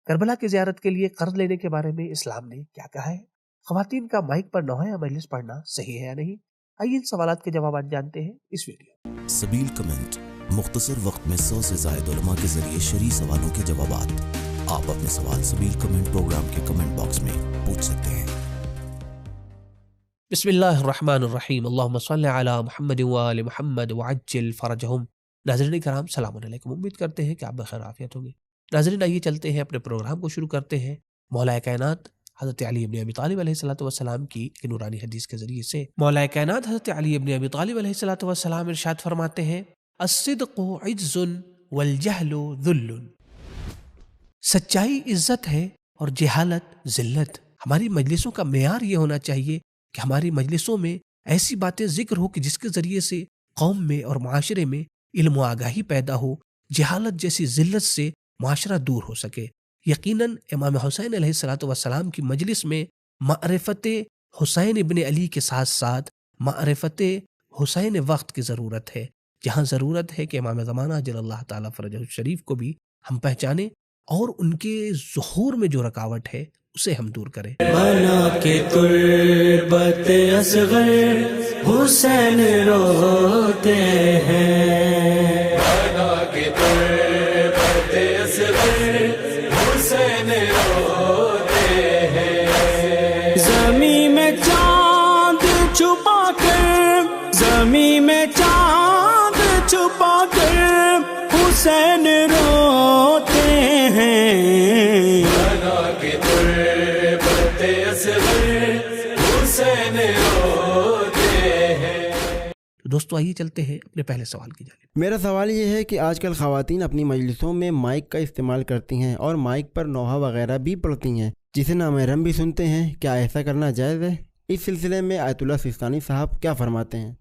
کربلا کی زیارت کے لیے قرض لینے کے بارے میں اسلام نے کیا کہا ہے؟ خواتین کا مائک پر نوحہ مجلس پڑھنا صحیح ہے یا نہیں؟ آئیے ان سوالات کے جوابات جانتے ہیں اس ویڈیو۔ سبیل کمنٹ، مختصر وقت میں 100 سے زائد علماء کے ذریعے شرعی سوالوں کے جوابات۔ آپ اپنے سوال سبیل کمنٹ پروگرام کے کمنٹ باکس میں پوچھ سکتے ہیں۔ بسم اللہ الرحمن الرحیم، اللہم صلی علی محمد وآل محمد وعجل فرجہم۔ ناظرین کرام، سلام علیکم، امید کرتے ہیں کہ آپ بخیر عافیت ہوں گے۔ ناظرین آئیے چلتے ہیں، اپنے پروگرام کو شروع کرتے ہیں مولا کائنات حضرت علی ابن ابی طالب علیہ السلام کی نورانی حدیث کے ذریعے سے۔ مولا کائنات حضرت علی ابن ابی طالب علیہ السلام ارشاد فرماتے ہیں، الصدق عجز والجہل ذل۔ سچائی عزت ہے اور جہالت ذلت۔ ہماری مجلسوں کا معیار یہ ہونا چاہیے کہ ہماری مجلسوں میں ایسی باتیں ذکر ہو کہ جس کے ذریعے سے قوم میں اور معاشرے میں علم و آگاہی پیدا ہو، جہالت جیسی ذلت سے معاشرہ دور ہو سکے۔ یقیناً امام حسین علیہ السلام کی مجلس میں معرفت حسین ابن علی کے ساتھ ساتھ معرفت حسین وقت کی ضرورت ہے، جہاں ضرورت ہے کہ امام زمانہ جل اللہ تعالیٰ فرجہ الشریف کو بھی ہم پہچانیں اور ان کے ظہور میں جو رکاوٹ ہے اسے ہم دور کریں۔ بنا کے تربت اصغر حسین روتے ہیں، بنا کے تربت اصغر حسین روتے ہیں۔ زمین میں چاند چھپا کر، زمین میں چاند چھپا کر حسین روتے ہیں، بنا کے تربت اصغر حسین روتے ہیں۔ دوستو آئیے چلتے ہیں اپنے پہلے سوال کی جانب۔ میرا سوال یہ ہے کہ آج کل خواتین اپنی مجلسوں میں مائک کا استعمال کرتی ہیں اور مائک پر نوحہ وغیرہ بھی پڑھتی ہیں، جسے نامحرم بھی سنتے ہیں، کیا ایسا کرنا جائز ہے؟ اس سلسلے میں آیت اللہ سیستانی صاحب کیا فرماتے ہیں؟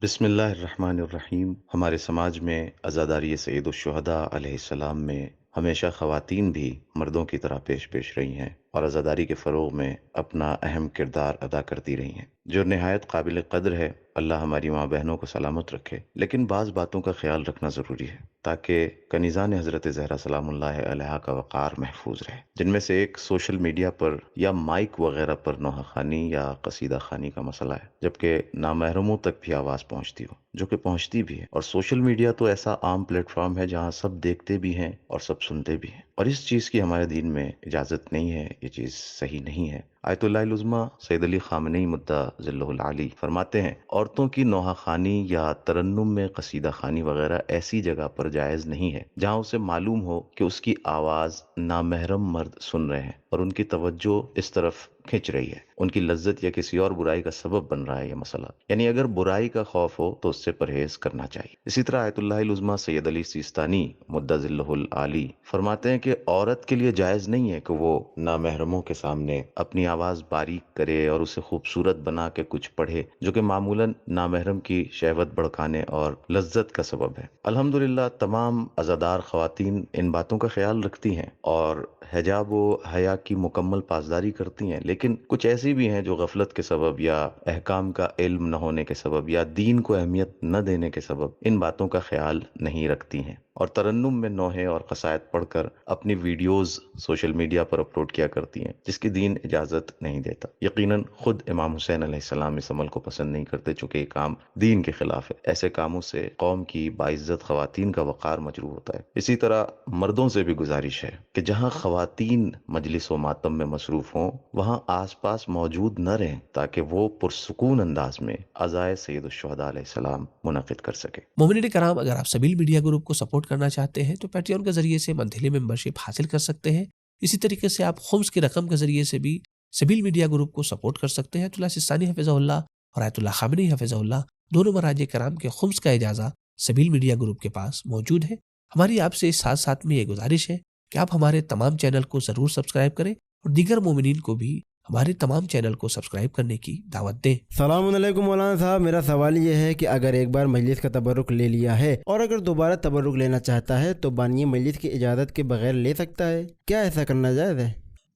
بسم اللہ الرحمن الرحیم۔ ہمارے سماج میں عزاداری سید الشہداء علیہ السلام میں ہمیشہ خواتین بھی مردوں کی طرح پیش رہی ہیں اور عزاداری کے فروغ میں اپنا اہم کردار ادا کرتی رہی ہیں، جو نہایت قابل قدر ہے۔ اللہ ہماری ماں بہنوں کو سلامت رکھے، لیکن بعض باتوں کا خیال رکھنا ضروری ہے تاکہ کنیزان حضرت زہرا سلام اللہ علیہا کا وقار محفوظ رہے، جن میں سے ایک سوشل میڈیا پر یا مائک وغیرہ پر نوحہ خوانی یا قصیدہ خوانی کا مسئلہ ہے، جبکہ نامحرموں تک بھی آواز پہنچتی ہو، جو کہ پہنچتی بھی ہے۔ اور سوشل میڈیا تو ایسا عام پلیٹ فارم ہے جہاں سب دیکھتے بھی ہیں اور سب سنتے بھی ہیں، اور اس چیز کی ہمارے دین میں اجازت نہیں ہے، یہ چیز صحیح نہیں ہے۔ آیت اللہ العظمہ سید علی خامنئی مدہ ذلہ العالی فرماتے ہیں، عورتوں کی نوحہ خوانی یا ترنم میں قصیدہ خوانی وغیرہ ایسی جگہ پر جائز نہیں ہے جہاں اسے معلوم ہو کہ اس کی آواز نامحرم مرد سن رہے ہیں اور ان کی توجہ اس طرف کھنچ رہی ہے، ان کی لذت یا کسی اور برائی کا سبب بن رہا ہے یہ مسئلہ، یعنی اگر برائی کا خوف ہو تو اس سے پرہیز کرنا چاہیے۔ اسی طرح آیت اللہ العظمہ سید علی سیستانی مدہ ذلہ العالی فرماتے ہیں کہ عورت کے لیے جائز نہیں ہے کہ وہ نامحرموں کے سامنے اپنی آواز باریک کرے اور اسے خوبصورت بنا کے کچھ پڑھے، جو کہ معمولاً نامحرم کی شہوت بڑھکانے اور لذت کا سبب ہے۔ الحمدللہ تمام عزادار خواتین ان باتوں کا خیال رکھتی ہیں اور حجاب و حیا کی مکمل پاسداری کرتی ہیں، لیکن کچھ ایسی بھی ہیں جو غفلت کے سبب یا احکام کا علم نہ ہونے کے سبب یا دین کو اہمیت نہ دینے کے سبب ان باتوں کا خیال نہیں رکھتی ہیں اور ترنم میں نوحے اور قصائد پڑھ کر اپنی ویڈیوز سوشل میڈیا پر اپلوڈ کیا کرتی ہیں، جس کی دین اجازت نہیں دیتا۔ یقیناً خود امام حسین علیہ السلام اس عمل کو پسند نہیں کرتے، چونکہ یہ کام دین کے خلاف ہے۔ ایسے کاموں سے قوم کی باعزت خواتین کا وقار مجروح ہوتا ہے۔ اسی طرح مردوں سے بھی گزارش ہے کہ جہاں خواتین مجلس و ماتم میں مصروف ہوں وہاں آس پاس موجود نہ رہیں تاکہ وہ پرسکون انداز میں عزائے سید الشہداء علیہ السلام منعقد کر سکے۔ مومنین کرام، اگر آپ سبیل میڈیا گروپ کو سپورٹ کرنا چاہتے ہیں تو پیٹریون کے ذریعے سے منتھلی ممبرشپ حاصل کر سکتے ہیں۔ اسی طریقے سے آپ خمس کی رقم کے ذریعے سے بھی سبیل میڈیا گروپ کو سپورٹ کر سکتے ہیں۔ آیت اللہ سیستانی حفظہ اللہ اور آیت اللہ خامنئی حفظہ اللہ دونوں مراجع کرام کے خمس کا اجازہ سبیل میڈیا گروپ کے پاس موجود ہے۔ ہماری آپ سے ساتھ ساتھ میں یہ گزارش ہے کہ آپ ہمارے تمام چینل کو ضرور سبسکرائب کریں اور دیگر مومنین کو بھی ہمارے تمام چینل کو سبسکرائب کرنے کی دعوت دیں۔ السلام علیکم مولانا صاحب، میرا سوال یہ ہے کہ اگر ایک بار مجلس کا تبرک لے لیا ہے اور اگر دوبارہ تبرک لینا چاہتا ہے تو بانی مجلس کی اجازت کے بغیر لے سکتا ہے؟ کیا ایسا کرنا جائز ہے؟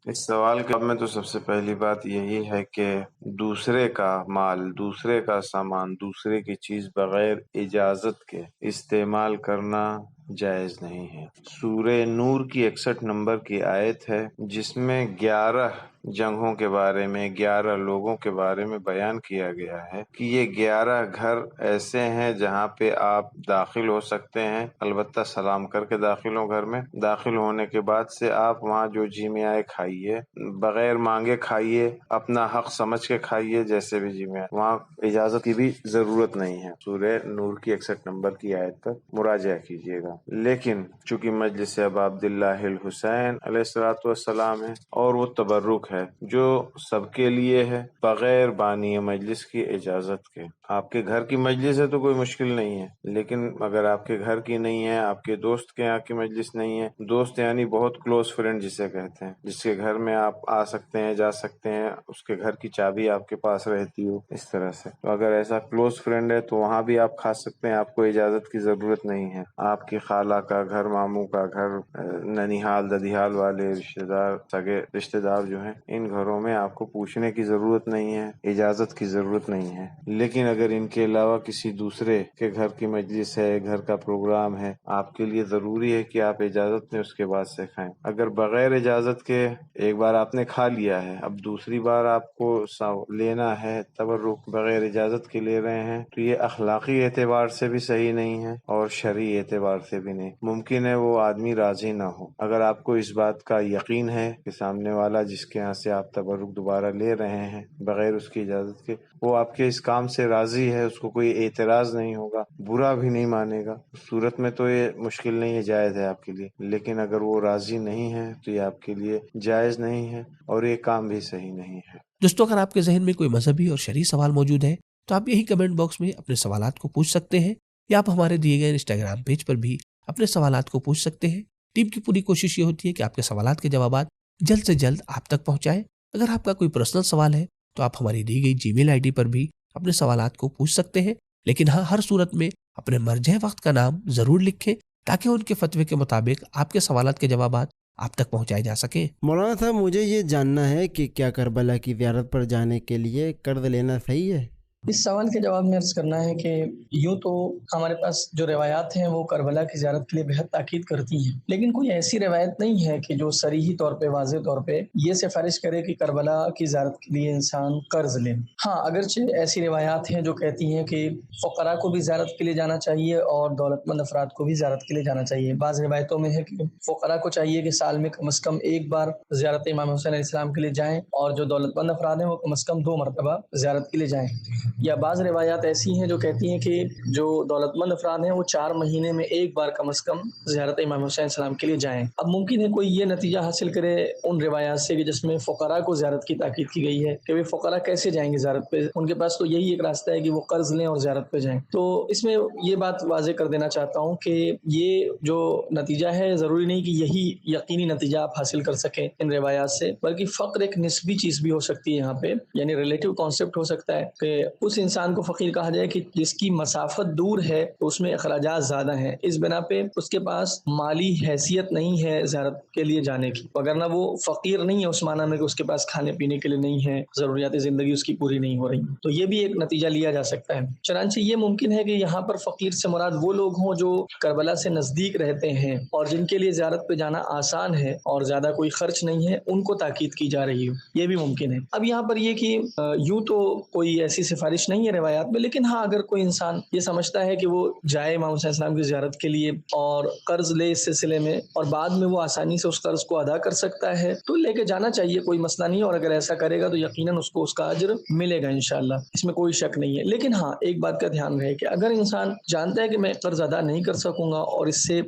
اس سوال کے جواب میں تو سب سے پہلی بات یہی ہے کہ دوسرے کا مال، دوسرے کا سامان، دوسرے کی چیز بغیر اجازت کے استعمال کرنا جائز نہیں ہے۔ سورہ نور کی 61 نمبر کی آیت ہے جس میں 11 جنگوں کے بارے میں 11 لوگوں کے بارے میں بیان کیا گیا ہے کہ یہ 11 گھر ایسے ہیں جہاں پہ آپ داخل ہو سکتے ہیں، البتہ سلام کر کے داخل ہو گھر میں۔ داخل ہونے کے بعد سے آپ وہاں جو جی میں آئے کھائیے، بغیر مانگے کھائیے، اپنا حق سمجھ کے کھائیے، جیسے بھی جی میں آئے، وہاں اجازت کی بھی ضرورت نہیں ہے۔ سورہ نور کی 61 نمبر کی آیت پر مراجعہ کیجیے گا۔ لیکن چونکہ مجلس ابا عبداللہ الحسین علیہ السلام ہے اور وہ تبرک ہے جو سب کے لیے ہے بغیر بانی مجلس کی اجازت کے۔ آپ کے گھر کی مجلس ہے تو کوئی مشکل نہیں ہے، لیکن اگر آپ کے گھر کی نہیں ہے، آپ کے دوست کے یہاں کی مجلس نہیں ہے، دوست یعنی بہت کلوز فرینڈ جسے کہتے ہیں، جس کے گھر میں آپ آ سکتے ہیں، جا سکتے ہیں، اس کے گھر کی چابی آپ کے پاس رہتی ہو، اس طرح سے، تو اگر ایسا کلوز فرینڈ ہے تو وہاں بھی آپ کھا سکتے ہیں، آپ کو اجازت کی ضرورت نہیں ہے۔ آپ کی خالہ کا گھر، ماموں کا گھر، ننیحال ددیحال والے رشتہ دار، سگے رشتہ دار جو ہیں، ان گھروں میں آپ کو پوچھنے کی ضرورت نہیں ہے، اجازت کی ضرورت نہیں ہے۔ لیکن اگر ان کے علاوہ کسی دوسرے کے گھر کی مجلس ہے، گھر کا پروگرام ہے، آپ کے لیے ضروری ہے کہ آپ اجازت لیں، اس کے بعد سے کھائیں۔ اگر بغیر اجازت کے ایک بار آپ نے کھا لیا ہے، اب دوسری بار آپ کو لینا ہے، تبرک بغیر اجازت کے لے رہے ہیں، تو یہ اخلاقی اعتبار سے بھی صحیح نہیں ہے اور شرعی اعتبار سے بھی نہیں۔ ممکن ہے وہ آدمی راضی نہ ہو۔ اگر آپ کو اس بات کا یقین ہے کہ سامنے والا جس کے یہاں سے آپ تبرک دوبارہ لے رہے ہیں بغیر اس کی اجازت کے، وہ آپ کے اس کام سے راضی ہے، اس کو کوئی اعتراض نہیں ہوگا، برا بھی نہیں مانے گا، صورت میں تو یہ مشکل نہیں ہے، جائز ہے آپ کے لیے۔ لیکن اگر وہ راضی نہیں ہے تو یہ آپ کے لیے جائز نہیں ہے اور یہ کام بھی صحیح نہیں ہے۔ دوستو، اگر آپ کے ذہن میں کوئی مذہبی اور شرعی سوال موجود ہے تو آپ یہی کمنٹ باکس میں اپنے سوالات کو پوچھ سکتے ہیں، یا آپ ہمارے دیے گئے انسٹاگرام پیج پر بھی اپنے سوالات کو پوچھ سکتے ہیں۔ ٹیم کی پوری کوشش یہ ہوتی ہے کہ آپ کے سوالات کے جوابات جلد سے جلد آپ تک پہنچائیں۔ اگر آپ کا کوئی پرسنل سوال ہے تو آپ ہماری دی گئی جی میل آئی ڈی پر بھی اپنے سوالات کو پوچھ سکتے ہیں، لیکن ہاں، ہر صورت میں اپنے مرجع وقت کا نام ضرور لکھیں تاکہ ان کے فتوے کے مطابق آپ کے سوالات کے جوابات آپ تک پہنچائے جا سکیں۔ مولانا صاحب، مجھے یہ جاننا ہے کہ کیا کربلا کی زیارت پر جانے کے لیے قرض لینا صحیح ہے؟ اس سوال کے جواب میں عرض کرنا ہے کہ یوں تو ہمارے پاس جو روایات ہیں وہ کربلا کی زیارت کے لیے بہت تاکید کرتی ہیں، لیکن کوئی ایسی روایت نہیں ہے کہ جو صریحی طور پہ، واضح طور پہ یہ سفارش کرے کہ کربلا کی زیارت کے لیے انسان قرض لے۔ ہاں، اگرچہ ایسی روایات ہیں جو کہتی ہیں کہ فقراء کو بھی زیارت کے لیے جانا چاہیے اور دولت مند افراد کو بھی زیارت کے لیے جانا چاہیے۔ بعض روایتوں میں ہے کہ فقراء کو چاہیے کہ سال میں کم از کم ایک بار زیارت امام حسین علیہ السلام کے لیے جائیں، اور جو دولت مند افراد ہیں وہ کم از کم 2 مرتبہ زیارت کے لیے جائیں۔ یا بعض روایات ایسی ہیں جو کہتی ہیں کہ جو دولت مند افراد ہیں وہ 4 مہینے میں ایک بار کم از کم زیارت امام حسین السلام کے لیے جائیں۔ اب ممکن ہے کوئی یہ نتیجہ حاصل کرے ان روایات سے کہ جس میں فقراء کو زیارت کی تاکید کی گئی ہے کہ وہ فقراء کیسے جائیں گے زیارت پہ، ان کے پاس تو یہی ایک راستہ ہے کہ وہ قرض لیں اور زیارت پہ جائیں۔ تو اس میں یہ بات واضح کر دینا چاہتا ہوں کہ یہ جو نتیجہ ہے ضروری نہیں کہ یہی یقینی نتیجہ آپ حاصل کر سکیں ان روایات سے، بلکہ فقر ایک نسبی چیز بھی ہو سکتی ہے یہاں پہ، یعنی ریلیٹیو کانسیپٹ ہو سکتا ہے کہ اس انسان کو فقیر کہا جائے کہ جس کی مسافت دور ہے تو اس میں اخراجات زیادہ ہیں، اس بنا پہ اس کے پاس مالی حیثیت نہیں ہے زیارت کے لیے جانے کی، وگرنہ وہ فقیر نہیں ہے اس معنی میں کہ اس کے پاس کھانے پینے کے لیے نہیں ہے، ضروریات زندگی اس کی پوری نہیں ہو رہی، تو یہ بھی ایک نتیجہ لیا جا سکتا ہے۔ چنانچہ یہ ممکن ہے کہ یہاں پر فقیر سے مراد وہ لوگ ہوں جو کربلا سے نزدیک رہتے ہیں اور جن کے لیے زیارت پہ جانا آسان ہے اور زیادہ کوئی خرچ نہیں ہے، ان کو تاکید کی جا رہی ہو، یہ بھی ممکن ہے۔ اب یہاں پر یہ کہ یوں تو کوئی ایسی سفارش نہیں ہے روایات میں، لیکن ہاں، اگر کوئی انسان یہ سمجھتا ہے کہ وہ جائے امام حسین السلام کی زیارت کے لیے اور قرض لے اس سلسلے میں اور بعد میں وہ آسانی سے اس قرض کو ادا کر سکتا ہے تو لے کے جانا چاہیے، کوئی مسئلہ نہیں ہے، اور اگر ایسا کرے گا تو یقیناً اس کو اس کا اجر ملے گا انشاءاللہ، اس میں کوئی شک نہیں ہے۔ لیکن ہاں، ایک بات کا دھیان رہے کہ اگر انسان جانتا ہے کہ میں قرض ادا نہیں کر سکوں گا اور اس سے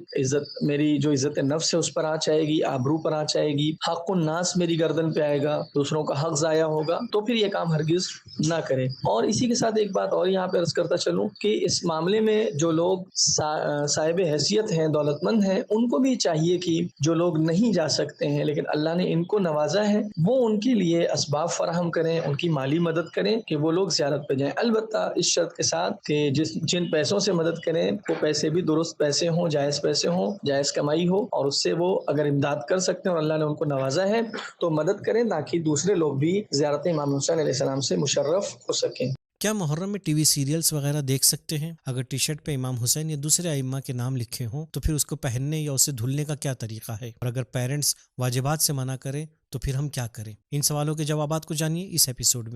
میری جو عزت نفس ہے اس پر آنچ آئے گی، آبرو پر آنچ آئے گی، حق الناس میری گردن پہ آئے گا، دوسروں کا حق ضائع ہوگا، تو پھر یہ کام ہرگز نہ کرے۔ اور اسی کے ساتھ ایک بات اور یہاں پہ عرض کرتا چلوں کہ اس معاملے میں جو لوگ صاحب حیثیت ہیں، دولت مند ہیں، ان کو بھی چاہیے کہ جو لوگ نہیں جا سکتے ہیں لیکن اللہ نے ان کو نوازا ہے، وہ ان کے لیے اسباب فراہم کریں، ان کی مالی مدد کریں کہ وہ لوگ زیارت پہ جائیں، البتہ اس شرط کے ساتھ کہ جن پیسوں سے مدد کریں وہ پیسے بھی درست پیسے ہوں، جائز پیسے ہوں، جائز کمائی ہو، اور اس سے وہ اگر امداد کر سکتے ہیں اور اللہ نے ان کو نوازا ہے تو مدد کریں تاکہ دوسرے لوگ بھی زیارت امام حسین علیہ السلام سے مشرف ہو سکیں۔ کیا محرم میں ٹی وی سیریلز وغیرہ دیکھ سکتے ہیں؟ اگر ٹی شرٹ پہ امام حسین یا دوسرے ائمہ کے نام لکھے ہوں تو پھر اس کو پہننے یا اسے دھلنے کا کیا طریقہ ہے؟ اور اگر پیرنٹس واجبات سے منع کریں تو پھر ہم کیا کریں؟ ان سوالوں کے جوابات کو جانیے اس ایپیسوڈ میں۔